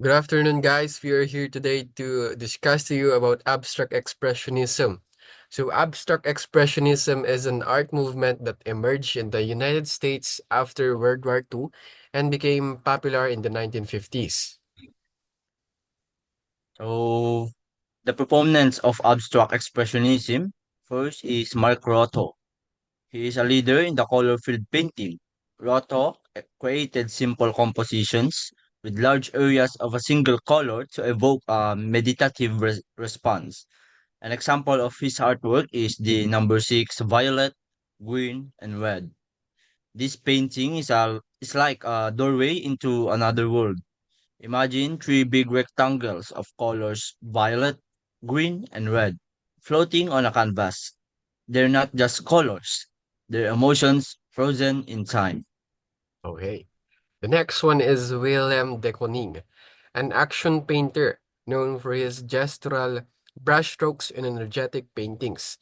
Good afternoon, guys. We are here today to discuss to you about abstract expressionism. So, abstract expressionism is an art movement that emerged in the United States after World War II and became popular in the 1950s. So, the proponents of abstract expressionism first is Mark Rothko. He is a leader in the color field painting. Rothko created simple compositions with large areas of a single color to evoke a meditative response. An example of his artwork is the number 6 violet, green, and red. This painting is like a doorway into another world. Imagine three big rectangles of colors violet, green, and red floating on a canvas. They're not just colors, they're emotions frozen in time. Okay. The next one is Willem de Kooning, an action painter known for his gestural brushstrokes and energetic paintings.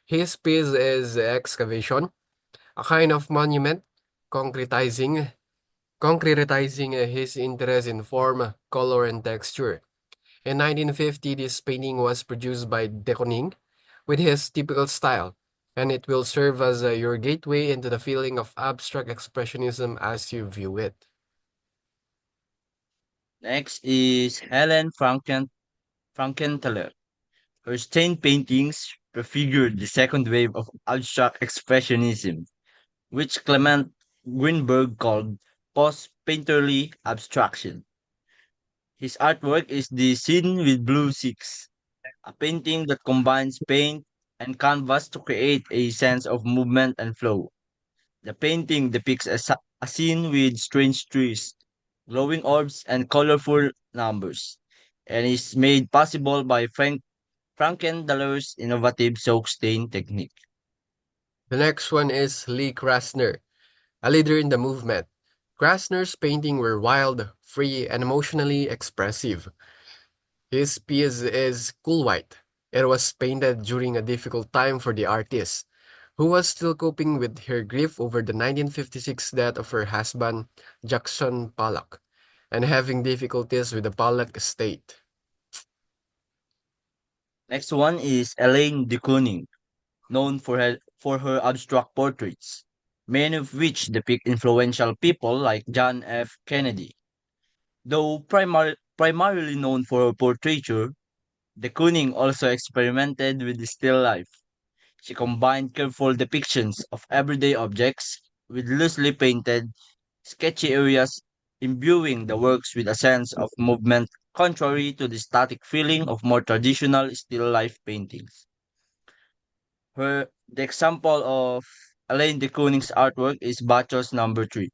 His piece is Excavation, a kind of monument concretizing concretizing his interest in form, color, and texture. In 1950, this painting was produced by de Kooning with his typical style, and it will serve as your gateway into the feeling of abstract expressionism as you view it. Next is Helen Frankenthaler. Her stained paintings prefigured the second wave of abstract expressionism, which Clement Greenberg called post-painterly abstraction. His artwork is the Scene with Blue Six, a painting that combines paint and canvas to create a sense of movement and flow. The painting depicts a scene with strange trees, glowing orbs, and colorful numbers, and is made possible by Frankenthaler's innovative soak stain technique. The next one is Lee Krasner, a leader in the movement. Krasner's paintings were wild, free, and emotionally expressive. His piece is Cool White. It was painted during a difficult time for the artist, who was still coping with her grief over the 1956 death of her husband, Jackson Pollock, and having difficulties with the Pollock estate. Next one is Elaine de Kooning, known for her abstract portraits, many of which depict influential people like John F. Kennedy. Though primarily known for her portraiture, de Kooning also experimented with still life. She combined careful depictions of everyday objects with loosely painted, sketchy areas, imbuing the works with a sense of movement contrary to the static feeling of more traditional still life paintings. The example of Alain de Kooning's artwork is Bacchus number 3,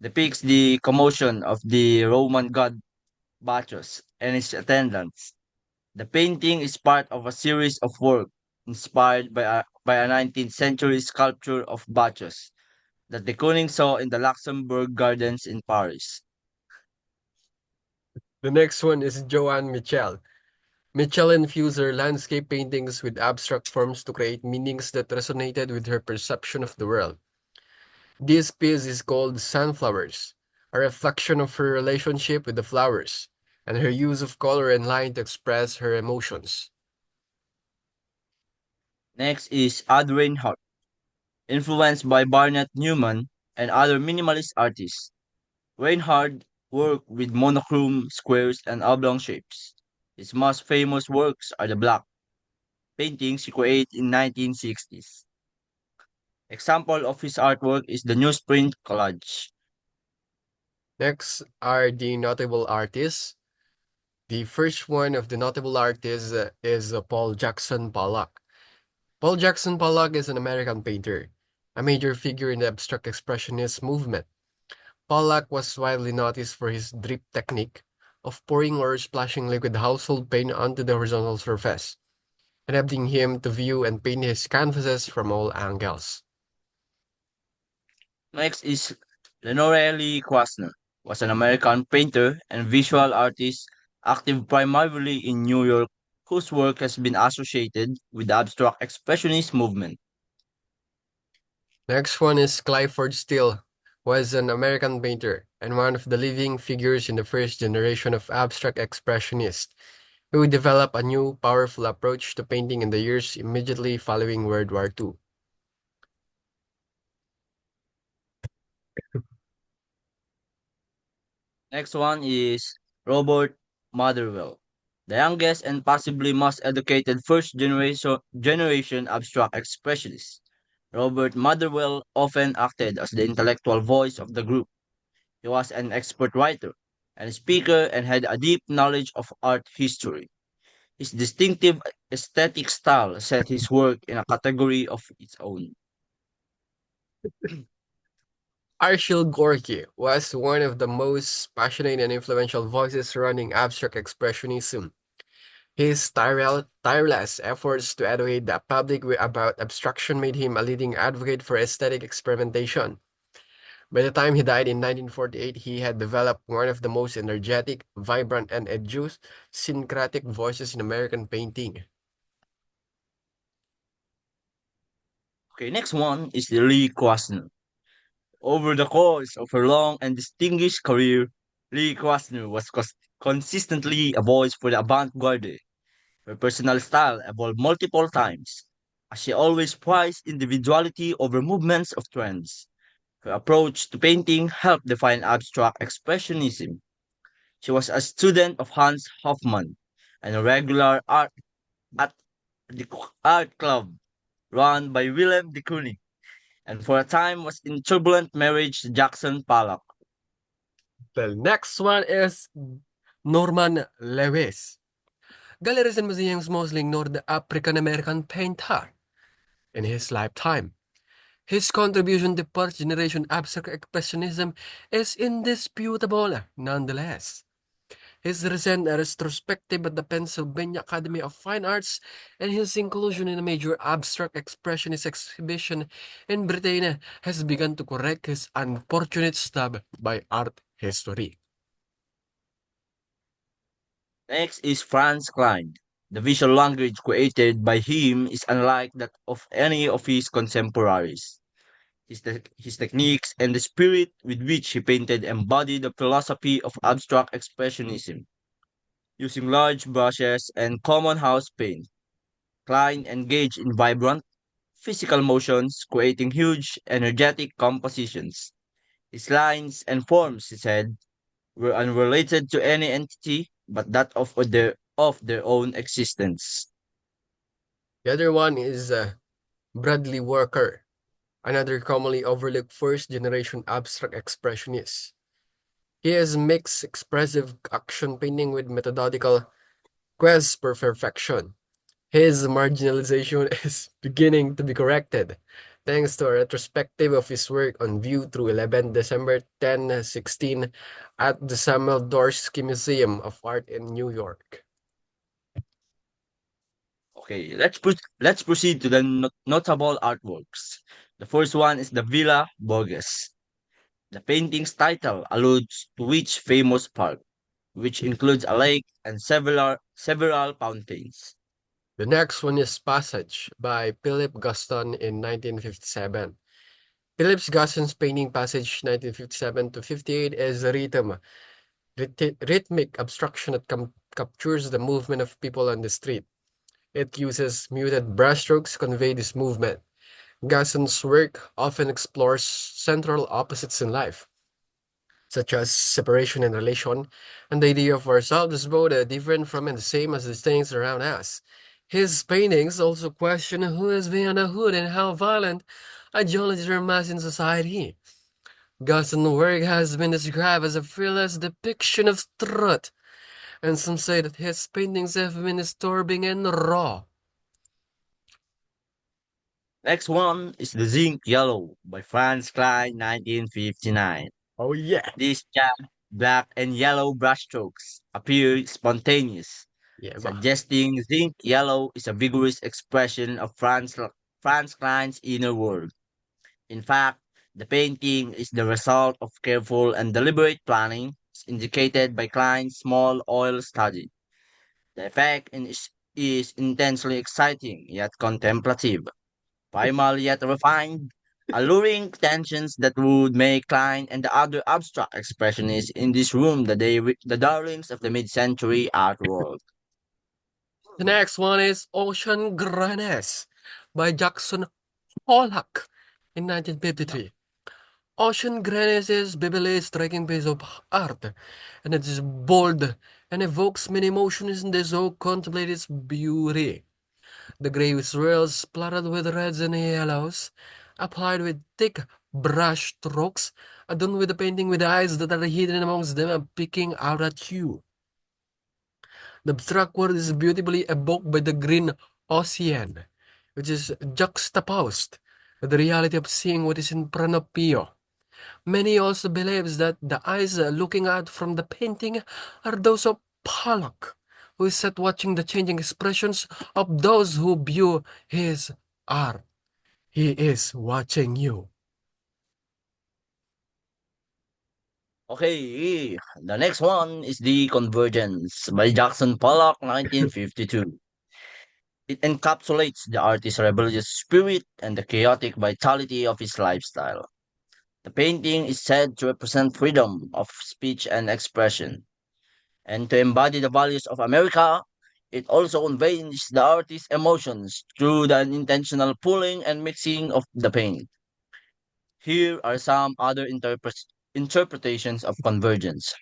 depicts the commotion of the Roman god Bacchus and his attendants. The painting is part of a series of work inspired by a 19th century sculpture of Bacchus that de Kooning saw in the Luxembourg Gardens in Paris. The next one is Joanne Mitchell. Mitchell infused her landscape paintings with abstract forms to create meanings that resonated with her perception of the world. This piece is called Sunflowers, a reflection of her relationship with the flowers and her use of color and line to express her emotions. Next is Ad Reinhardt, influenced by Barnett Newman and other minimalist artists. Reinhardt worked with monochrome squares and oblong shapes. His most famous works are the black paintings he created in 1960s. Example of his artwork is the newsprint collage. Next are the notable artists. The first one of the notable artists is Paul Jackson Pollock. Paul Jackson Pollock is an American painter, a major figure in the abstract expressionist movement. Pollock was widely noticed for his drip technique of pouring or splashing liquid household paint onto the horizontal surface, enabling him to view and paint his canvases from all angles. Next is Lenore Lee Krasner, was an American painter and visual artist active primarily in New York, whose work has been associated with the abstract expressionist movement. Next one is Clifford Steele, was an American painter. and one of the leading figures in the first generation of abstract expressionists, who developed a new, powerful approach to painting in the years immediately following World War II. Next one is Robert Motherwell, the youngest and possibly most educated first generation abstract expressionist. Robert Motherwell often acted as the intellectual voice of the group. He was an expert writer and speaker and had a deep knowledge of art history. His distinctive aesthetic style set his work in a category of its own. Arshil Gorky was one of the most passionate and influential voices surrounding abstract expressionism. His tireless efforts to educate the public about abstraction made him a leading advocate for aesthetic experimentation. By the time he died in 1948, he had developed one of the most energetic, vibrant, and idiosyncratic voices in American painting. Okay, next one is Lee Krasner. Over the course of her long and distinguished career, Lee Krasner was consistently a voice for the avant-garde. Her personal style evolved multiple times, as she always prized individuality over movements of trends. Her approach to painting helped define abstract expressionism. She was a student of Hans Hofmann and a regular at the art club run by Willem de Kooning, and for a time was in turbulent marriage to Jackson Pollock. The next one is Norman Lewis. Galleries and museums mostly ignored the African American painter in his lifetime. His contribution to first generation abstract expressionism is indisputable, nonetheless. His recent retrospective at the Pennsylvania Academy of Fine Arts and his inclusion in a major abstract expressionist exhibition in Britain has begun to correct his unfortunate snub by art history. Next is Franz Klein. The visual language created by him is unlike that of any of his contemporaries. His techniques and the spirit with which he painted embody the philosophy of abstract expressionism. Using large brushes and common house paint, Klein engaged in vibrant, physical motions, creating huge, energetic compositions. His lines and forms, he said, were unrelated to any entity but that of their own existence. The other one is Bradley Walker, another commonly overlooked first generation abstract expressionist. He has mixed expressive action painting with methodological quest for perfection. His marginalization is beginning to be corrected, thanks to a retrospective of his work on view through 11 December 1016 at the Samuel Dorsky Museum of Art in New York. Okay, let's proceed to the notable artworks. The first one is the Villa Borges. The painting's title alludes to which famous park, which includes a lake and several fountains. The next one is Passage by Philip Gaston in 1957. Philip Gaston's painting Passage 1957 to 58 is a rhythmic abstraction that captures the movement of people on the street. It uses muted brushstrokes to convey this movement. Gaston's work often explores central opposites in life, such as separation and relation, and the idea of ourselves as both different from and the same as the things around us. His paintings also question who is beyond the hood and how violent ideologies are massed in society. Gaston's work has been described as a fearless depiction of truth, and some say that his paintings have been disturbing and raw. Next one is The Zinc Yellow by Franz Klein, 1959. Oh yeah. These black and yellow brushstrokes appear spontaneous, Yeah, ba? suggesting zinc yellow is a vigorous expression of Franz Klein's inner world. In fact, the painting is the result of careful and deliberate planning, as indicated by Klein's small oil study. The effect is intensely exciting yet contemplative, primal yet refined, alluring tensions that would make Klein and the other abstract expressionists in this room the darlings of the mid-century art world. The next one is Ocean Granes by Jackson Pollock in 1953. Ocean Granes is Bibele's striking piece of art, and it is bold and evokes many emotions in the so contemplate its beauty. The gray swirls splattered with reds and yellows, applied with thick brush strokes, adorned with the painting with eyes that are hidden amongst them and peeking out at you. The abstract world is beautifully evoked by the green ocean, which is juxtaposed with the reality of seeing what is in front of you. Many also believes that the eyes looking out from the painting are those of Pollock, who is set watching the changing expressions of those who view his art. He is watching you. Okay, the next one is The Convergence by Jackson Pollock, 1952. It encapsulates the artist's rebellious spirit and the chaotic vitality of his lifestyle. The painting is said to represent freedom of speech and expression, and to embody the values of America. It also conveys the artist's emotions through the intentional pulling and mixing of the paint. Here are some other interpretations of convergence.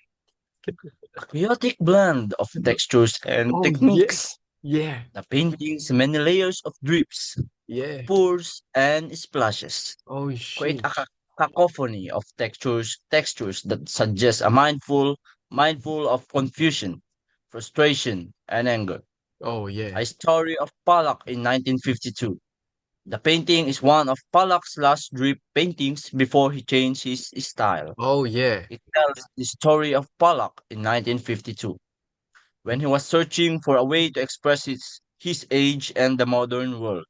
A chaotic blend of textures and Oh yeah, techniques. yeah, The painting's many layers of drips, yeah. pours, and splashes Oh create a shit. cacophony of textures that suggest a mindful of confusion, frustration, and anger. Oh yeah. A story of Pollock in 1952. The painting is one of Pollock's last drip paintings before he changed his style. Oh yeah. It tells the story of Pollock in 1952, when he was searching for a way to express his age and the modern world,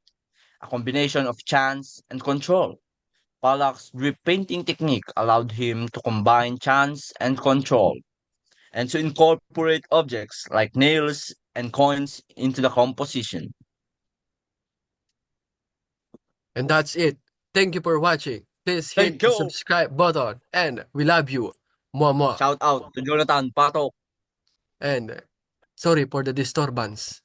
a combination of chance and control. Pollock's drip painting technique allowed him to combine chance and control, and to incorporate objects like nails and coins into the composition. And that's it. Thank you for watching. Please hit Thank the you! subscribe button and we love you. Mwah mwah. Shout out to Jonathan Pato. And sorry for the disturbance.